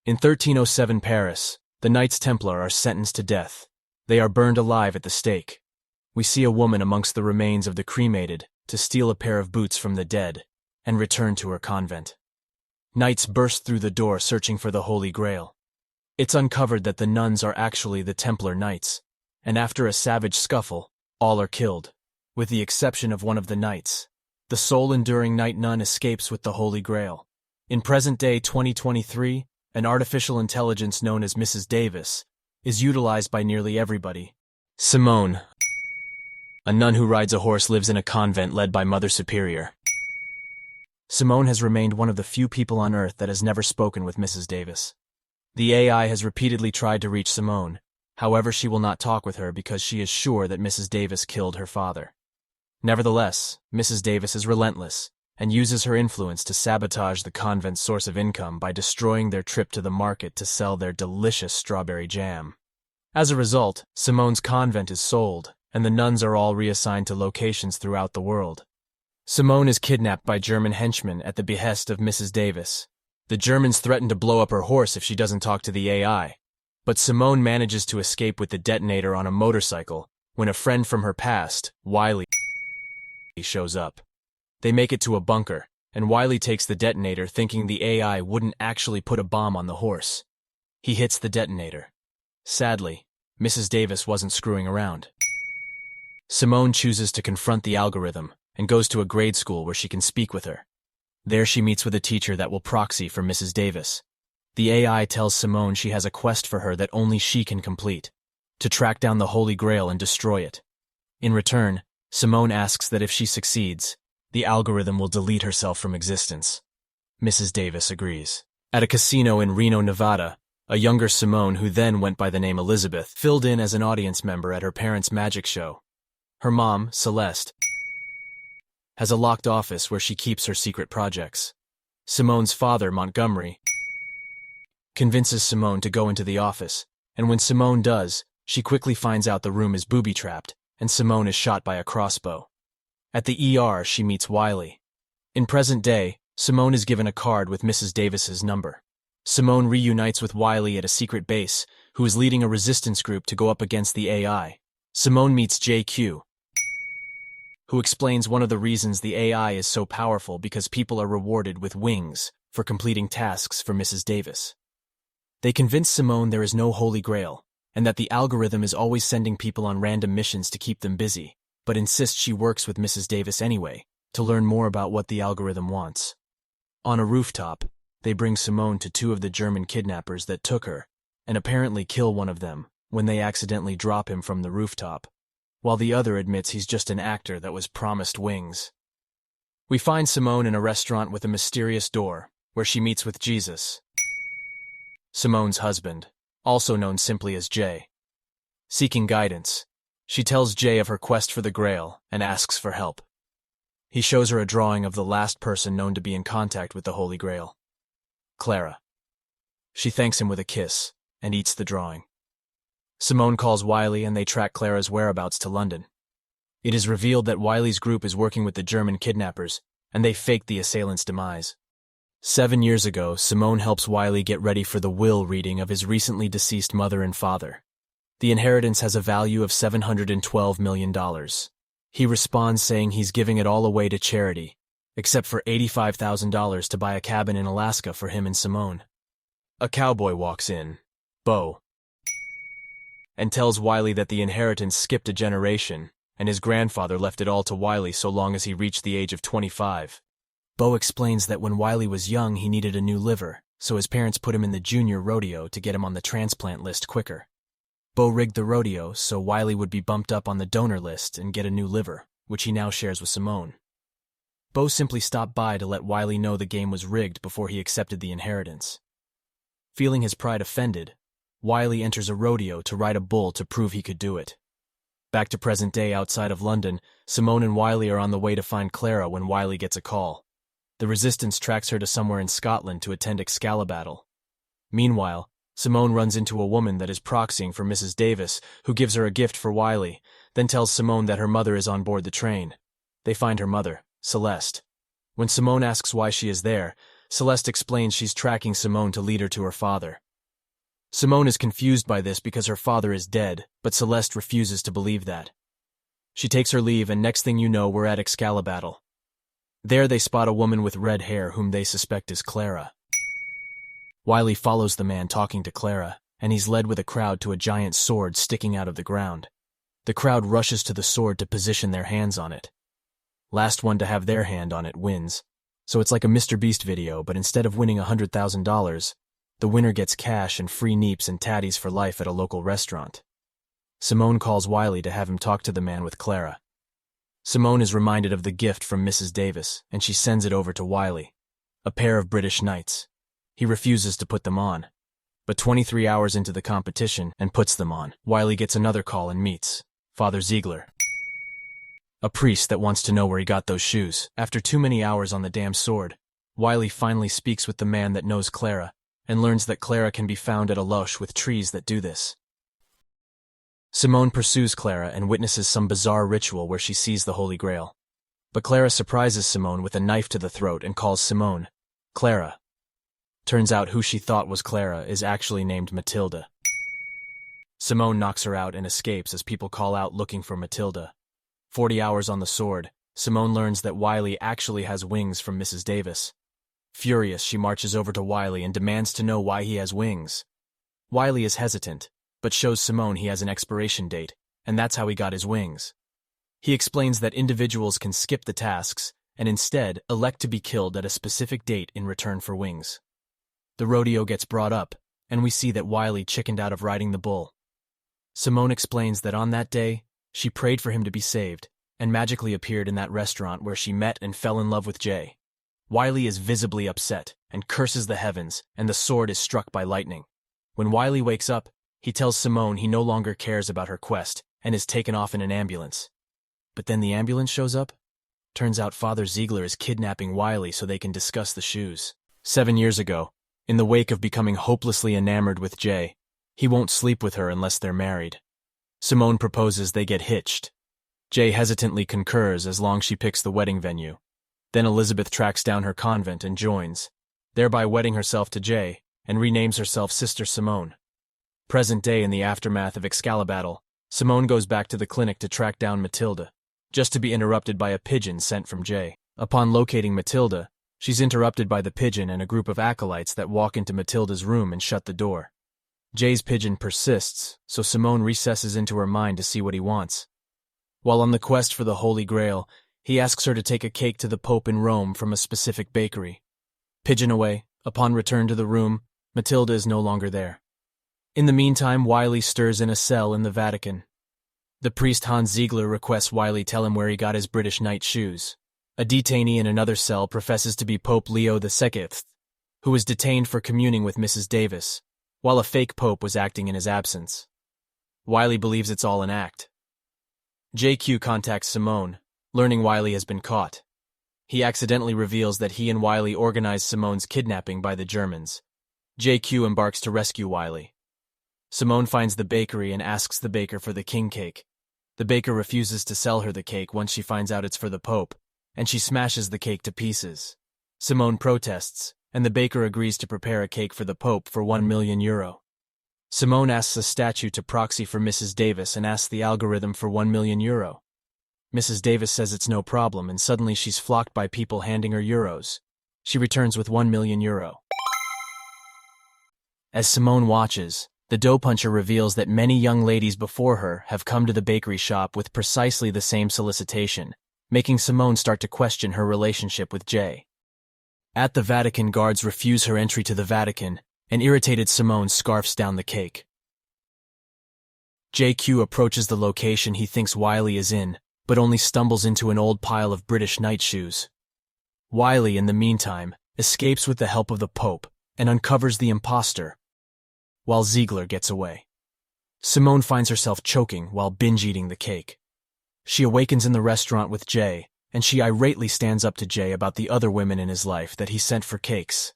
In 1307 Paris, the Knights Templar are sentenced to death. They are burned alive at the stake. We see a woman amongst the remains of the cremated to steal a pair of boots from the dead and return to her convent. Knights burst through the door searching for the Holy Grail. It's uncovered that the nuns are actually the Templar Knights, and after a savage scuffle, all are killed, with the exception of one of the knights. The soul-enduring knight nun escapes with the Holy Grail. In present-day 2023, an artificial intelligence known as Mrs. Davis is utilized by nearly everybody. Simone, a nun who rides a horse, lives in a convent led by Mother Superior. Simone has remained one of the few people on Earth that has never spoken with Mrs. Davis. The AI has repeatedly tried to reach Simone, however she will not talk with her because she is sure that Mrs. Davis killed her father. Nevertheless, Mrs. Davis is relentless and uses her influence to sabotage the convent's source of income by destroying their trip to the market to sell their delicious strawberry jam. As a result, Simone's convent is sold, and the nuns are all reassigned to locations throughout the world. Simone is kidnapped by German henchmen at the behest of Mrs. Davis. The Germans threaten to blow up her horse if she doesn't talk to the AI, but Simone manages to escape with the detonator on a motorcycle when a friend from her past, Wiley, shows up. They make it to a bunker, and Wiley takes the detonator thinking the AI wouldn't actually put a bomb on the horse. He hits the detonator. Sadly, Mrs. Davis wasn't screwing around. Simone chooses to confront the algorithm and goes to a grade school where she can speak with her. There she meets with a teacher that will proxy for Mrs. Davis. The AI tells Simone she has a quest for her that only she can complete, to track down the Holy Grail and destroy it. In return, Simone asks that if she succeeds, the algorithm will delete herself from existence. Mrs. Davis agrees. At a casino in Reno, Nevada, a younger Simone, who then went by the name Elizabeth, filled in as an audience member at her parents' magic show. Her mom, Celeste, has a locked office where she keeps her secret projects. Simone's father, Montgomery, convinces Simone to go into the office, and when Simone does, she quickly finds out the room is booby-trapped, and Simone is shot by a crossbow. At the ER, she meets Wiley. In present day, Simone is given a card with Mrs. Davis's number. Simone reunites with Wiley at a secret base, who is leading a resistance group to go up against the AI. Simone meets JQ, who explains one of the reasons the AI is so powerful because people are rewarded with wings for completing tasks for Mrs. Davis. They convince Simone there is no Holy Grail, and that the algorithm is always sending people on random missions to keep them busy, but insist she works with Mrs. Davis anyway, to learn more about what the algorithm wants. On a rooftop, they bring Simone to two of the German kidnappers that took her, and apparently kill one of them when they accidentally drop him from the rooftop, while the other admits he's just an actor that was promised wings. We find Simone in a restaurant with a mysterious door, where she meets with Jesus, Simone's husband, also known simply as Jay. Seeking guidance, she tells Jay of her quest for the Grail and asks for help. He shows her a drawing of the last person known to be in contact with the Holy Grail, Clara. She thanks him with a kiss and eats the drawing. Simone calls Wiley and they track Clara's whereabouts to London. It is revealed that Wiley's group is working with the German kidnappers, and they fake the assailant's demise. 7 years ago, Simone helps Wiley get ready for the will reading of his recently deceased mother and father. The inheritance has a value of $712 million. He responds saying he's giving it all away to charity, except for $85,000 to buy a cabin in Alaska for him and Simone. A cowboy walks in, Bo, and tells Wiley that the inheritance skipped a generation, and his grandfather left it all to Wiley so long as he reached the age of 25. Bo explains that when Wiley was young he needed a new liver, so his parents put him in the junior rodeo to get him on the transplant list quicker. Bo rigged the rodeo so Wiley would be bumped up on the donor list and get a new liver, which he now shares with Simone. Bo simply stopped by to let Wiley know the game was rigged before he accepted the inheritance. Feeling his pride offended, Wiley enters a rodeo to ride a bull to prove he could do it. Back to present day outside of London, Simone and Wiley are on the way to find Clara when Wiley gets a call. The resistance tracks her to somewhere in Scotland to attend excalibattle. Meanwhile, Simone runs into a woman that is proxying for Mrs. Davis, who gives her a gift for Wiley, then tells Simone that her mother is on board the train. They find her mother, Celeste. When Simone asks why she is there, Celeste explains she's tracking Simone to lead her to her father. Simone is confused by this because her father is dead, but Celeste refuses to believe that. She takes her leave, and next thing you know, we're at excalibattle. There they spot a woman with red hair whom they suspect is Clara. Wiley follows the man talking to Clara, and he's led with a crowd to a giant sword sticking out of the ground. The crowd rushes to the sword to position their hands on it. Last one to have their hand on it wins. So it's like a Mr. Beast video, but instead of winning $100,000, the winner gets cash and free neeps and tatties for life at a local restaurant. Simone calls Wiley to have him talk to the man with Clara. Simone is reminded of the gift from Mrs. Davis, and she sends it over to Wiley. A pair of British knights. He refuses to put them on. But 23 hours into the competition and puts them on, Wiley gets another call and meets Father Ziegler, a priest that wants to know where he got those shoes. After too many hours on the damn sword, Wiley finally speaks with the man that knows Clara and learns that Clara can be found at a loche with trees that do this. Simone pursues Clara and witnesses some bizarre ritual where she sees the Holy Grail. But Clara surprises Simone with a knife to the throat and calls Simone Clara. Turns out who she thought was Clara is actually named Matilda. Simone knocks her out and escapes as people call out looking for Matilda. 40 hours on the sword, Simone learns that Wiley actually has wings from Mrs. Davis. Furious, she marches over to Wiley and demands to know why he has wings. Wiley is hesitant, but shows Simone he has an expiration date, and that's how he got his wings. He explains that individuals can skip the tasks and instead elect to be killed at a specific date in return for wings. The rodeo gets brought up, and we see that Wiley chickened out of riding the bull. Simone explains that on that day, she prayed for him to be saved, and magically appeared in that restaurant where she met and fell in love with Jay. Wiley is visibly upset and curses the heavens, and the sword is struck by lightning. When Wiley wakes up, he tells Simone he no longer cares about her quest and is taken off in an ambulance. But then the ambulance shows up? Turns out Father Ziegler is kidnapping Wiley so they can discuss the shoes. 7 years ago, in the wake of becoming hopelessly enamored with Jay, he won't sleep with her unless they're married. Simone proposes they get hitched. Jay hesitantly concurs as long as she picks the wedding venue. Then Elizabeth tracks down her convent and joins, thereby wedding herself to Jay, and renames herself Sister Simone. Present day in the aftermath of excalibattle, Simone goes back to the clinic to track down Matilda, just to be interrupted by a pigeon sent from Jay. Upon locating Matilda, she's interrupted by the pigeon and a group of acolytes that walk into Matilda's room and shut the door. Jay's pigeon persists, so Simone recesses into her mind to see what he wants. While on the quest for the Holy Grail, he asks her to take a cake to the Pope in Rome from a specific bakery. Pigeon away, upon return to the room, Matilda is no longer there. In the meantime, Wiley stirs in a cell in the Vatican. The priest Hans Ziegler requests Wiley tell him where he got his British knight shoes. A detainee in another cell professes to be Pope Leo II, who was detained for communing with Mrs. Davis, while a fake pope was acting in his absence. Wiley believes it's all an act. JQ contacts Simone, learning Wiley has been caught. He accidentally reveals that he and Wiley organized Simone's kidnapping by the Germans. JQ embarks to rescue Wiley. Simone finds the bakery and asks the baker for the king cake. The baker refuses to sell her the cake once she finds out it's for the Pope, and she smashes the cake to pieces. Simone protests, and the baker agrees to prepare a cake for the Pope for €1 million. Simone asks a statue to proxy for Mrs. Davis and asks the algorithm for €1 million. Mrs. Davis says it's no problem, and suddenly she's flocked by people handing her euros. She returns with €1 million. As Simone watches, the dough puncher reveals that many young ladies before her have come to the bakery shop with precisely the same solicitation, making Simone start to question her relationship with Jay. At the Vatican, guards refuse her entry to the Vatican, and irritated Simone scarfs down the cake. JQ approaches the location he thinks Wiley is in, but only stumbles into an old pile of British knight shoes. Wiley, in the meantime, escapes with the help of the Pope and uncovers the imposter, while Ziegler gets away. Simone finds herself choking while binge-eating the cake. She awakens in the restaurant with Jay, and she irately stands up to Jay about the other women in his life that he sent for cakes.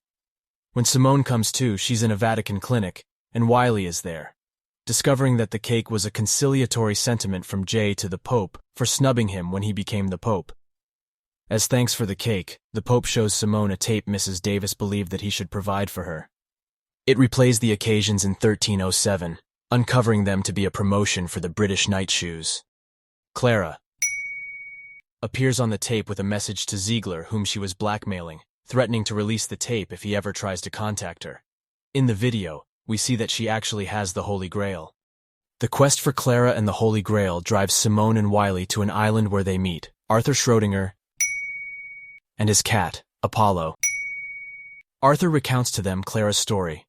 When Simone comes to, she's in a Vatican clinic, and Wiley is there, discovering that the cake was a conciliatory sentiment from Jay to the Pope for snubbing him when he became the Pope. As thanks for the cake, the Pope shows Simone a tape Mrs. Davis believed that he should provide for her. It replays the occasions in 1307, uncovering them to be a promotion for the British knight shoes. Clara appears on the tape with a message to Ziegler, whom she was blackmailing, threatening to release the tape if he ever tries to contact her. In the video, we see that she actually has the Holy Grail. The quest for Clara and the Holy Grail drives Simone and Wiley to an island where they meet Arthur Schrödinger and his cat, Apollo. Arthur recounts to them Clara's story.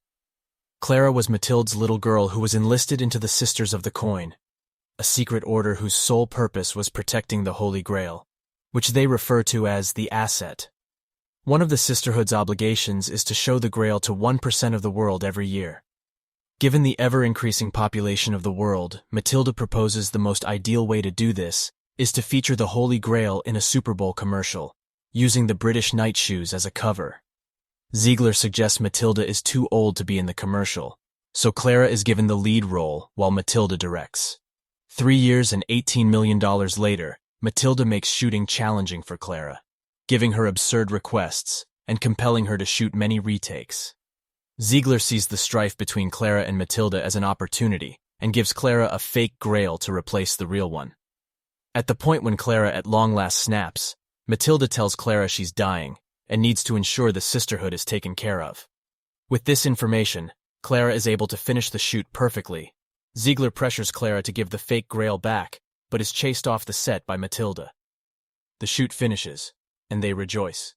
Clara was Mathilde's little girl who was enlisted into the Sisters of the Coin, a secret order whose sole purpose was protecting the Holy Grail, which they refer to as the Asset. One of the sisterhood's obligations is to show the Grail to 1% of the world every year. Given the ever-increasing population of the world, Mathilde proposes the most ideal way to do this is to feature the Holy Grail in a Super Bowl commercial, using the British knight shoes as a cover. Ziegler suggests Mathilde is too old to be in the commercial, so Clara is given the lead role while Mathilde directs. 3 years and $18 million later, Mathilde makes shooting challenging for Clara, giving her absurd requests and compelling her to shoot many retakes. Ziegler sees the strife between Clara and Mathilde as an opportunity and gives Clara a fake Grail to replace the real one. At the point when Clara at long last snaps, Mathilde tells Clara she's dying and needs to ensure the sisterhood is taken care of. With this information, Clara is able to finish the shoot perfectly. Ziegler pressures Clara to give the fake Grail back, but is chased off the set by Mathilde. The shoot finishes, and they rejoice.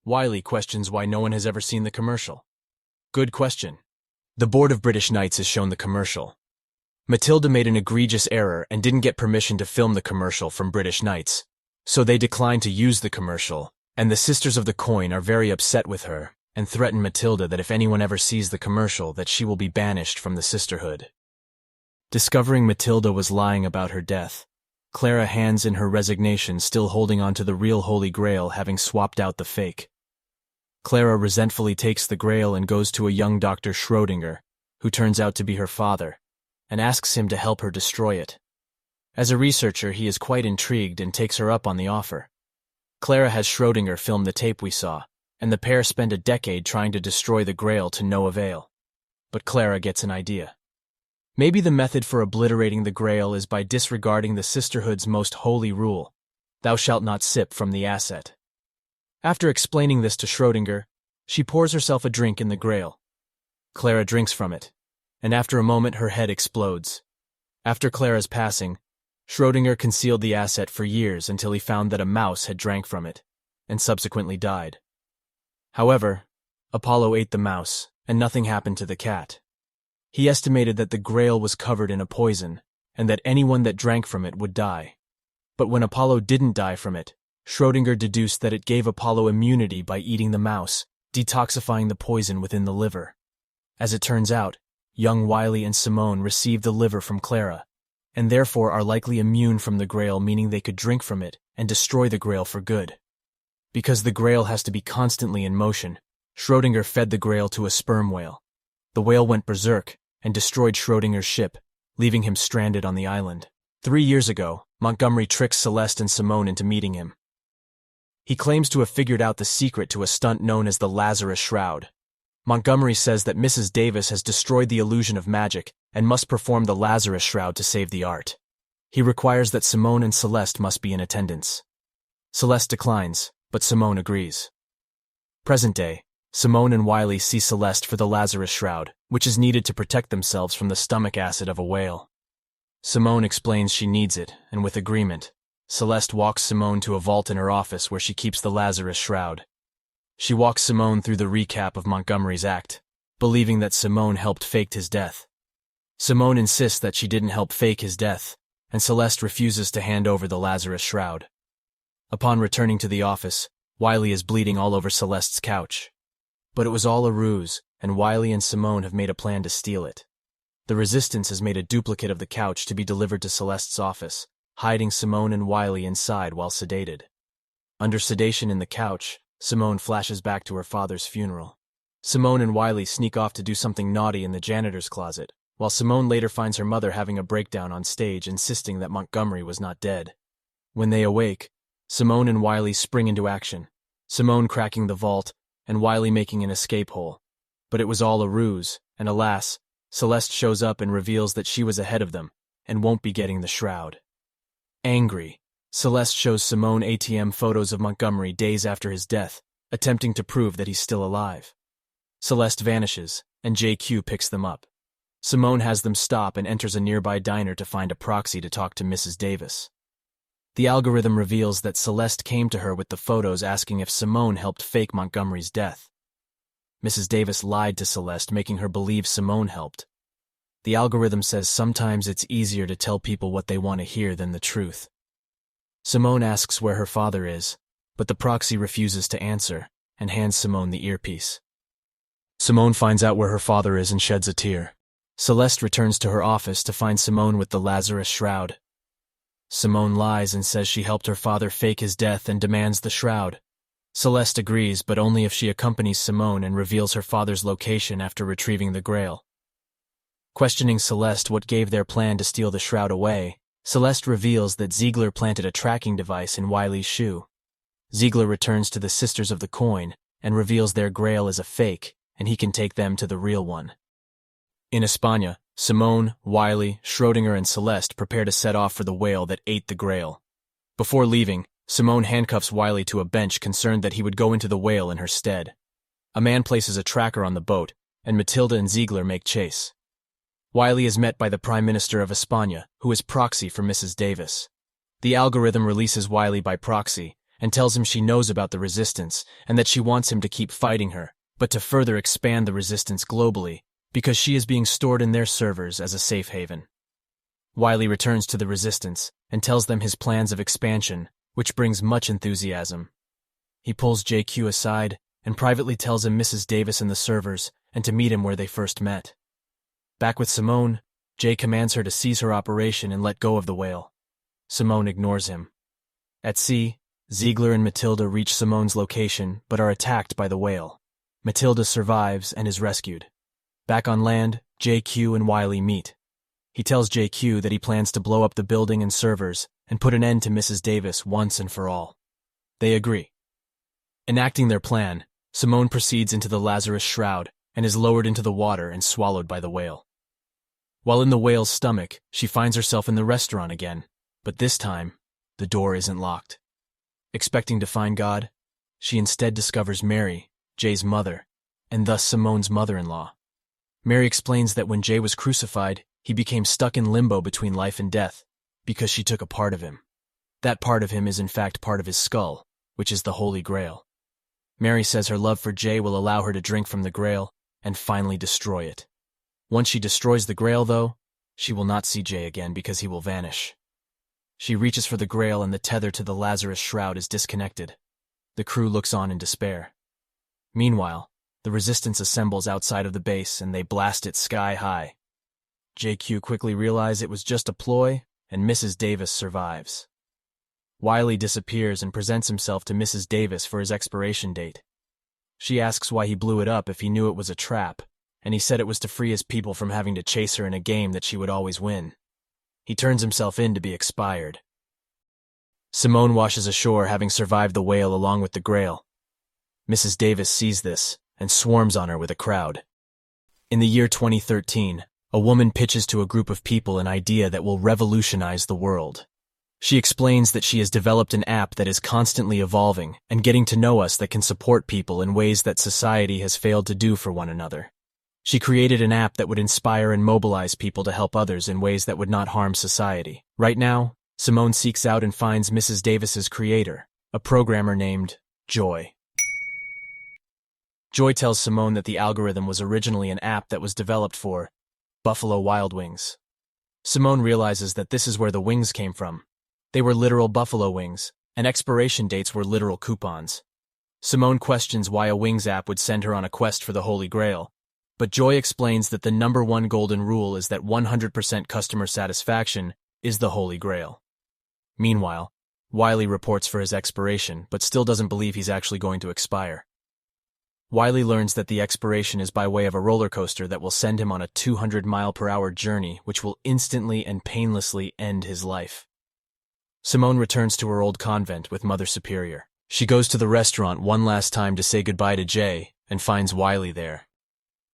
Wiley questions why no one has ever seen the commercial. Good question. The Board of British Knights is shown the commercial. Mathilde made an egregious error and didn't get permission to film the commercial from British Knights, so they declined to use the commercial, and the Sisters of the Coin are very upset with her and threaten Mathilde that if anyone ever sees the commercial that she will be banished from the sisterhood. Discovering Mathilde was lying about her death, Clara hands in her resignation, still holding on to the real Holy Grail, having swapped out the fake. Clara resentfully takes the Grail and goes to a young Dr. Schrödinger, who turns out to be her father, and asks him to help her destroy it. As a researcher, he is quite intrigued and takes her up on the offer. Clara has Schrödinger film the tape we saw, and the pair spend a decade trying to destroy the Grail to no avail. But Clara gets an idea. Maybe the method for obliterating the Grail is by disregarding the sisterhood's most holy rule, thou shalt not sip from the Asset. After explaining this to Schrödinger, she pours herself a drink in the Grail. Clara drinks from it, and after a moment her head explodes. After Clara's passing, Schrödinger concealed the Asset for years until he found that a mouse had drank from it, and subsequently died. However, Apollo ate the mouse, and nothing happened to the cat. He estimated that the Grail was covered in a poison, and that anyone that drank from it would die. But when Apollo didn't die from it, Schrödinger deduced that it gave Apollo immunity by eating the mouse, detoxifying the poison within the liver. As it turns out, young Wiley and Simone received the liver from Clara, and therefore are likely immune from the Grail, meaning they could drink from it and destroy the Grail for good. Because the Grail has to be constantly in motion, Schrödinger fed the Grail to a sperm whale. The whale went berserk and destroyed Schrödinger's ship, leaving him stranded on the island. 3 years ago, Montgomery tricks Celeste and Simone into meeting him. He claims to have figured out the secret to a stunt known as the Lazarus shroud. Montgomery says that Mrs. Davis has destroyed the illusion of magic and must perform the Lazarus shroud to save the art. He requires that Simone and Celeste must be in attendance. Celeste declines, but Simone agrees. Present day, Simone and Wiley see Celeste for the Lazarus shroud, which is needed to protect themselves from the stomach acid of a whale. Simone explains she needs it, and with agreement, Celeste walks Simone to a vault in her office where she keeps the Lazarus shroud. She walks Simone through the recap of Montgomery's act, believing that Simone helped fake his death. Simone insists that she didn't help fake his death, and Celeste refuses to hand over the Lazarus shroud. Upon returning to the office, Wiley is bleeding all over Celeste's couch. But it was all a ruse, and Wiley and Simone have made a plan to steal it. The Resistance has made a duplicate of the couch to be delivered to Celeste's office, hiding Simone and Wiley inside while sedated. Under sedation in the couch, Simone flashes back to her father's funeral. Simone and Wiley sneak off to do something naughty in the janitor's closet, while Simone later finds her mother having a breakdown on stage, insisting that Montgomery was not dead. When they awake, Simone and Wiley spring into action, Simone cracking the vault and Wiley making an escape hole. But it was all a ruse, and alas, Celeste shows up and reveals that she was ahead of them and won't be getting the shroud. Angry, Celeste shows Simone ATM photos of Montgomery days after his death, attempting to prove that he's still alive. Celeste vanishes, and JQ picks them up. Simone has them stop and enters a nearby diner to find a proxy to talk to Mrs. Davis. The algorithm reveals that Celeste came to her with the photos asking if Simone helped fake Montgomery's death. Mrs. Davis lied to Celeste, making her believe Simone helped. The algorithm says sometimes it's easier to tell people what they want to hear than the truth. Simone asks where her father is, but the proxy refuses to answer and hands Simone the earpiece. Simone finds out where her father is and sheds a tear. Celeste returns to her office to find Simone with the Lazarus shroud. Simone lies and says she helped her father fake his death and demands the shroud. Celeste agrees, but only if she accompanies Simone and reveals her father's location after retrieving the Grail. Questioning Celeste what gave their plan to steal the shroud away, Celeste reveals that Ziegler planted a tracking device in Wiley's shoe. Ziegler returns to the Sisters of the Coin and reveals their Grail is a fake, and he can take them to the real one. In España, Simone, Wiley, Schrödinger, and Celeste prepare to set off for the whale that ate the Grail. Before leaving, Simone handcuffs Wiley to a bench, concerned that he would go into the whale in her stead. A man places a tracker on the boat, and Matilda and Ziegler make chase. Wiley is met by the Prime Minister of España, who is proxy for Mrs. Davis. The algorithm releases Wiley by proxy and tells him she knows about the resistance and that she wants him to keep fighting her, but to further expand the resistance globally, because she is being stored in their servers as a safe haven. Wiley returns to the resistance and tells them his plans of expansion, which brings much enthusiasm. He pulls JQ aside and privately tells him Mrs. Davis and the servers and to meet him where they first met. Back with Simone, Jay commands her to cease her operation and let go of the whale. Simone ignores him. At sea, Ziegler and Matilda reach Simone's location but are attacked by the whale. Matilda survives and is rescued. Back on land, JQ and Wiley meet. He tells JQ that he plans to blow up the building and servers and put an end to Mrs. Davis once and for all. They agree. Enacting their plan, Simone proceeds into the Lazarus shroud and is lowered into the water and swallowed by the whale. While in the whale's stomach, she finds herself in the restaurant again, but this time, the door isn't locked. Expecting to find God, she instead discovers Mary, Jay's mother, and thus Simone's mother-in-law. Mary explains that when Jay was crucified, he became stuck in limbo between life and death because she took a part of him. That part of him is in fact part of his skull, which is the Holy Grail. Mary says her love for Jay will allow her to drink from the Grail and finally destroy it. Once she destroys the Grail, though, she will not see Jay again because he will vanish. She reaches for the Grail and the tether to the Lazarus shroud is disconnected. The crew looks on in despair. Meanwhile, the resistance assembles outside of the base and they blast it sky high. JQ quickly realizes it was just a ploy and Mrs. Davis survives. Wiley disappears and presents himself to Mrs. Davis for his expiration date. She asks why he blew it up if he knew it was a trap, and he said it was to free his people from having to chase her in a game that she would always win. He turns himself in to be expired. Simone washes ashore, having survived the whale along with the Grail. Mrs. Davis sees this and swarms on her with a crowd. In the year 2013, a woman pitches to a group of people an idea that will revolutionize the world. She explains that she has developed an app that is constantly evolving and getting to know us that can support people in ways that society has failed to do for one another. She created an app that would inspire and mobilize people to help others in ways that would not harm society. Right now, Simone seeks out and finds Mrs. Davis's creator, a programmer named Joy. Joy tells Simone that the algorithm was originally an app that was developed for Buffalo Wild Wings. Simone realizes that this is where the wings came from. They were literal buffalo wings, and expiration dates were literal coupons. Simone questions why a wings app would send her on a quest for the Holy Grail, but Joy explains that the #1 golden rule is that 100% customer satisfaction is the Holy Grail. Meanwhile, Wiley reports for his expiration, but still doesn't believe he's actually going to expire. Wiley learns that the expiration is by way of a roller coaster that will send him on a 200-mile-per-hour journey which will instantly and painlessly end his life. Simone returns to her old convent with Mother Superior. She goes to the restaurant one last time to say goodbye to Jay and finds Wiley there.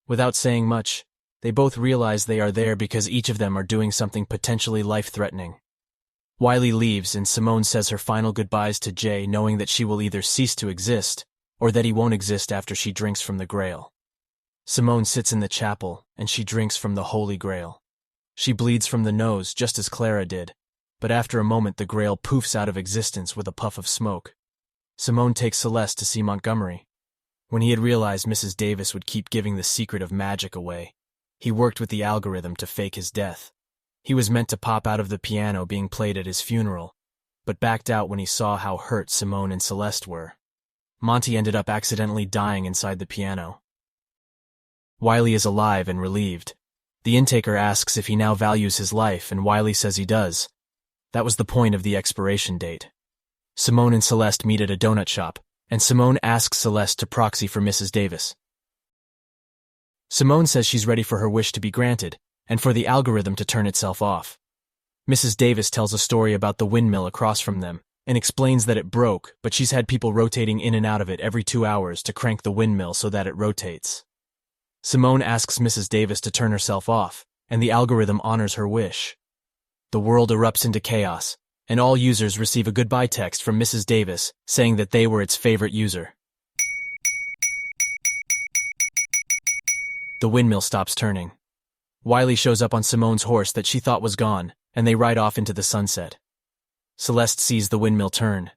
Without saying much, they both realize they are there because each of them are doing something potentially life-threatening. Wiley leaves and Simone says her final goodbyes to Jay, knowing that she will either cease to exist or that he won't exist after she drinks from the Grail. Simone sits in the chapel and she drinks from the Holy Grail. She bleeds from the nose just as Clara did, but after a moment the Grail poofs out of existence with a puff of smoke. Simone takes Celeste to see Montgomery. When he had realized Mrs. Davis would keep giving the secret of magic away, he worked with the algorithm to fake his death. He was meant to pop out of the piano being played at his funeral, but backed out when he saw how hurt Simone and Celeste were. Monty ended up accidentally dying inside the piano. Wiley is alive and relieved. The intaker asks if he now values his life, and Wiley says he does. That was the point of the expiration date. Simone and Celeste meet at a donut shop, and Simone asks Celeste to proxy for Mrs. Davis. Simone says she's ready for her wish to be granted, and for the algorithm to turn itself off. Mrs. Davis tells a story about the windmill across from them, and explains that it broke, but she's had people rotating in and out of it every 2 hours to crank the windmill so that it rotates. Simone asks Mrs. Davis to turn herself off, and the algorithm honors her wish. The world erupts into chaos, and all users receive a goodbye text from Mrs. Davis saying that they were its favorite user. The windmill stops turning. Wiley shows up on Simone's horse that she thought was gone, and they ride off into the sunset. Celeste sees the windmill turn,